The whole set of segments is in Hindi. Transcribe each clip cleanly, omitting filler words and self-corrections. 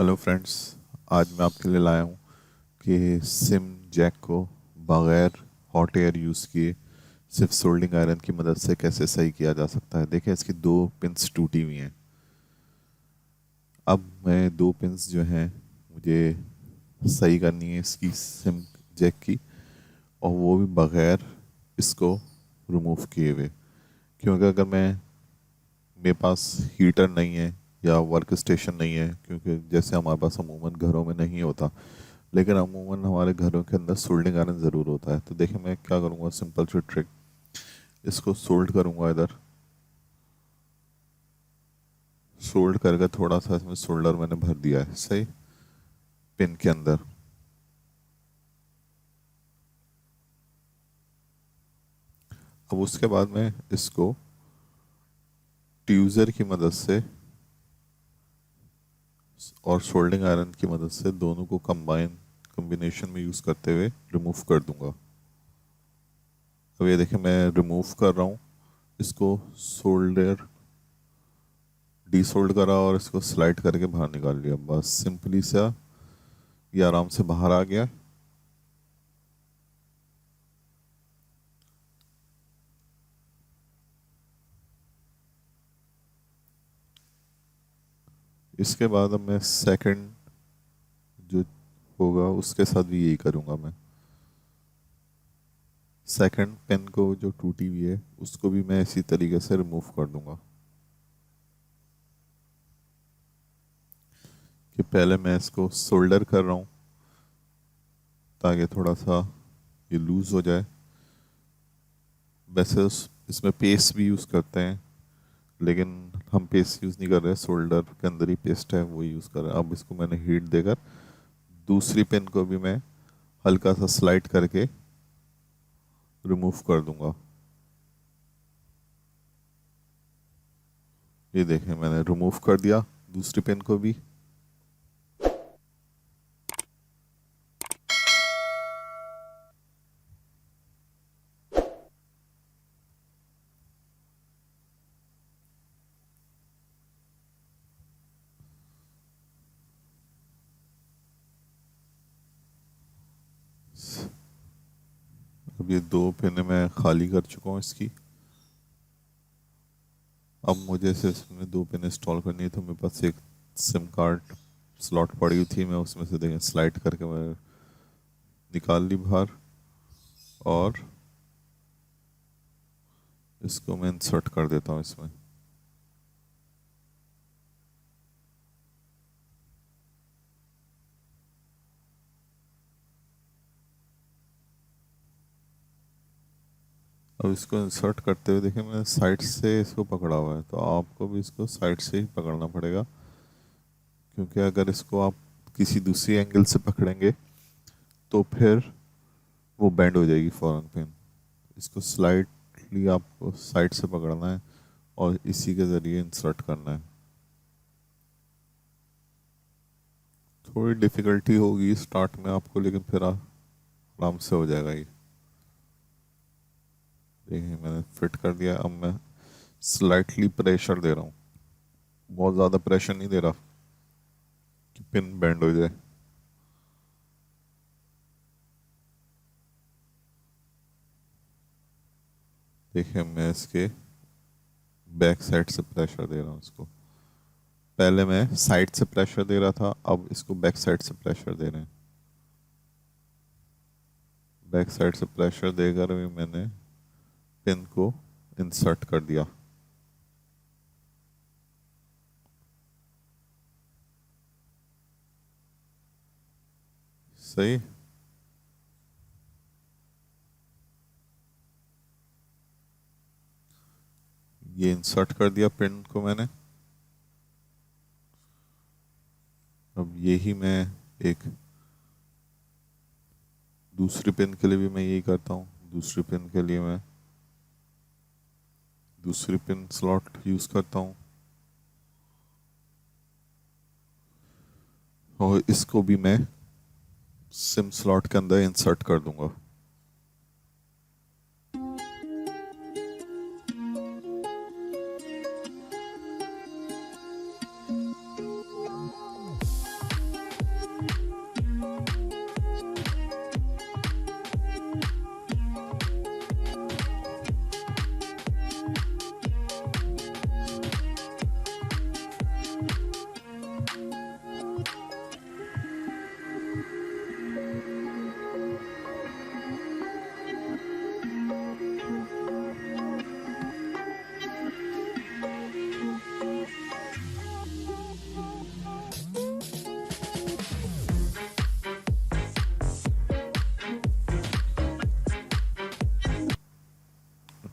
Hello friends. आज मैं आपके लिए लाया हूँ कि सिम जैक को बगैर हॉट एयर यूज़ किए सिर्फ सोल्डिंग आयरन की मदद से कैसे सही किया जा सकता है। देखिए, इसकी दो पिंस टूटी हुई हैं। अब मैं दो पिंस जो हैं मुझे सही करनी है इसकी सिम जैक की, और वो भी बगैर इसको रिमूव किए हुए। क्योंकि अगर मेरे पास हीटर नहीं है या वर्क स्टेशन नहीं है, क्योंकि जैसे हमारे पास अमूमन घरों में नहीं होता, लेकिन अमूमन हमारे घरों के अंदर सोल्डिंग आयरन ज़रूर होता है। तो देखिए, मैं क्या करूँगा, सिंपल सी ट्रिक, इसको सोल्ड करूँगा इधर। सोल्ड करके थोड़ा सा इसमें सोल्डर मैंने भर दिया है सही पिन के अंदर। अब उसके बाद में इसको ट्यूज़र की मदद से और सोल्डिंग आयरन की मदद से दोनों को कॉम्बिनेशन में यूज़ करते हुए रिमूव कर दूंगा। अब ये देखिए, मैं रिमूव कर रहा हूँ इसको। सोल्डर डीसोल्ड करा और इसको स्लाइड करके बाहर निकाल लिया। बस सिंपली सा ये आराम से बाहर आ गया। इसके बाद अब मैं सेकंड जो होगा उसके साथ भी यही करूँगा। मैं सेकंड पेन को जो टूटी हुई है उसको भी मैं इसी तरीके से रिमूव कर दूंगा। कि पहले मैं इसको सोल्डर कर रहा हूँ ताकि थोड़ा सा ये लूज़ हो जाए। वैसे इसमें पेस्ट भी यूज़ करते हैं, लेकिन हम पेस्ट यूज़ नहीं कर रहे, सोल्डर के अंदर ही पेस्ट है वो यूज़ कर रहे हैं। अब इसको मैंने हीट देकर दूसरी पेन को भी मैं हल्का सा स्लाइड करके रिमूव कर दूंगा। ये देखें, मैंने रिमूव कर दिया दूसरी पेन को भी। अब ये दो पेन मैं खाली कर चुका हूँ इसकी। अब मुझे सिर्फ इसमें दो पेन इंस्टॉल करनी है, तो मेरे पास एक सिम कार्ड स्लॉट पड़ी हुई थी, मैं उसमें से देखें स्लाइड करके मैं निकाल ली बाहर, और इसको मैं इंसर्ट कर देता हूँ इसमें। अब इसको इंसर्ट करते हुए देखिए, मैंने साइड से इसको पकड़ा हुआ है, तो आपको भी इसको साइड से ही पकड़ना पड़ेगा। क्योंकि अगर इसको आप किसी दूसरी एंगल से पकड़ेंगे तो फिर वो बेंड हो जाएगी फ़ौरन पेन। इसको स्लाइटली आपको साइड से पकड़ना है और इसी के ज़रिए इंसर्ट करना है। थोड़ी डिफ़िकल्टी होगी स्टार्ट में आपको, लेकिन फिर आराम से हो जाएगा ये। देखिए, मैंने फिट कर दिया। अब मैं स्लाइटली प्रेशर दे रहा हूँ, बहुत ज़्यादा प्रेशर नहीं दे रहा कि पिन बेंड हो जाए। देखिए, मैं इसके बैक साइड से प्रेशर दे रहा हूँ इसको। पहले मैं साइड से प्रेशर दे रहा था, अब इसको बैक साइड से प्रेशर दे रहे हैं। बैक साइड से प्रेशर देकर भी मैंने पिन को इंसर्ट कर दिया। सही। ये इंसर्ट कर दिया पिन को मैंने। अब यही मैं एक दूसरी पिन के लिए भी मैं यही करता हूँ। दूसरी पिन के लिए मैं दूसरी पिन स्लॉट यूज़ करता हूँ, और इसको भी मैं सिम स्लॉट के अंदर इंसर्ट कर दूंगा।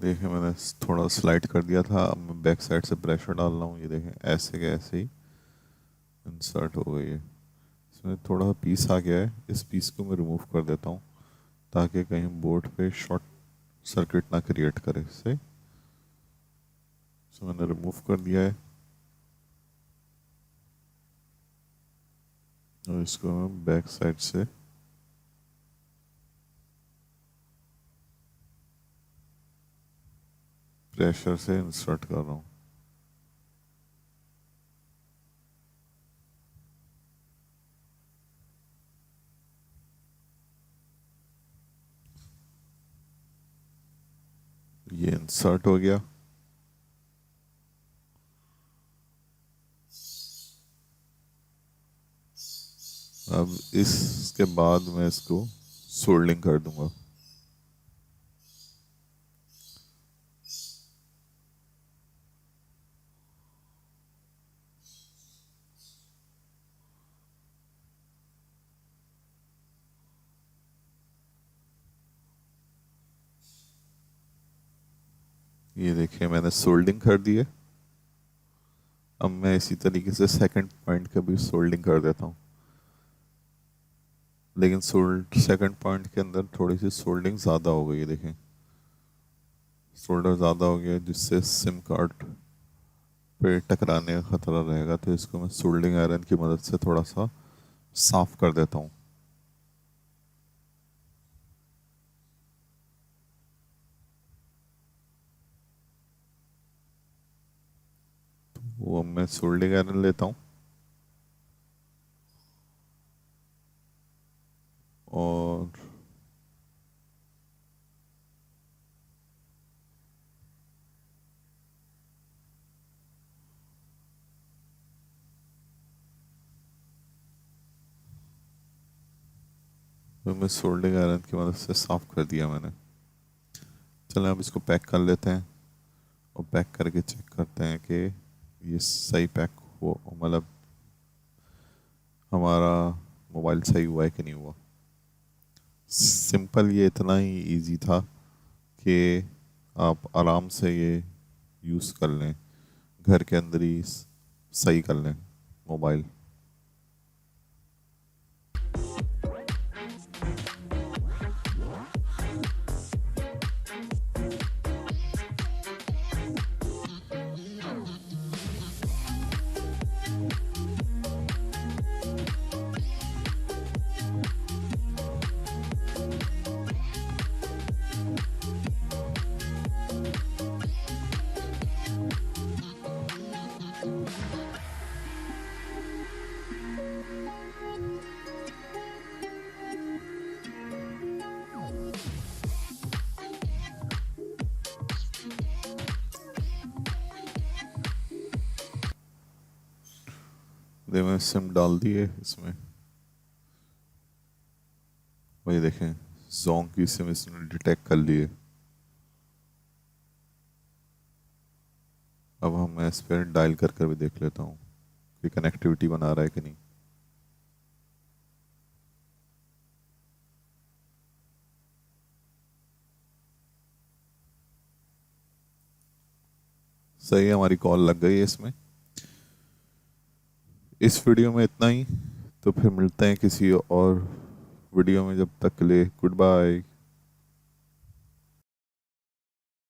देखिए मैंने थोड़ा स्लाइड कर दिया था, अब मैं बैक साइड से प्रेशर डाल रहा हूँ, ये देखें ऐसे के ऐसे ही इंसर्ट हो गई है। इसमें थोड़ा सा पीस आ गया है, इस पीस को मैं रिमूव कर देता हूँ ताकि कहीं बोर्ड पे शॉर्ट सर्किट ना क्रिएट करे इससे। इसे मैंने रिमूव कर दिया है और इसको मैं बैक साइड से प्रेशर से इंसर्ट कर रहा हूँ। ये इंसर्ट हो गया। अब इसके बाद मैं इसको सोल्डिंग कर दूंगा। ये देखिए मैंने सोल्डिंग कर दी है। अब मैं इसी तरीके से सेकंड पॉइंट का भी सोल्डिंग कर देता हूँ, लेकिन सेकंड पॉइंट के अंदर थोड़ी सी सोल्डिंग ज़्यादा हो गई है। देखें सोल्डर ज़्यादा हो गया जिससे सिम कार्ड पे टकराने का खतरा रहेगा, तो इसको मैं सोल्डिंग आयरन की मदद से थोड़ा सा साफ कर देता हूँ। वो अब मैं सोल्डिंग आयरन लेता हूँ और वो मैं सोल्डिंग आयरन की मदद से साफ कर दिया मैंने। चलें अब इसको पैक कर लेते हैं और पैक करके चेक करते हैं कि ये सही पैक हो, मतलब हमारा मोबाइल सही हुआ है कि नहीं हुआ। सिंपल, ये इतना ही इजी था कि आप आराम से ये यूज़ कर लें, घर के अंदर ही सही कर लें मोबाइल। दे मैं सिम डाल दिए इसमें, वही देखें जोंग की सिम इसने डिटेक्ट कर लिए। अब हम मैं इस पर डायल कर कर भी देख लेता हूँ कि कनेक्टिविटी बना रहा है कि नहीं। सही है, हमारी कॉल लग गई है इसमें। इस वीडियो में इतना ही, तो फिर मिलते हैं किसी और वीडियो में। जब तक के लिए गुड बाय।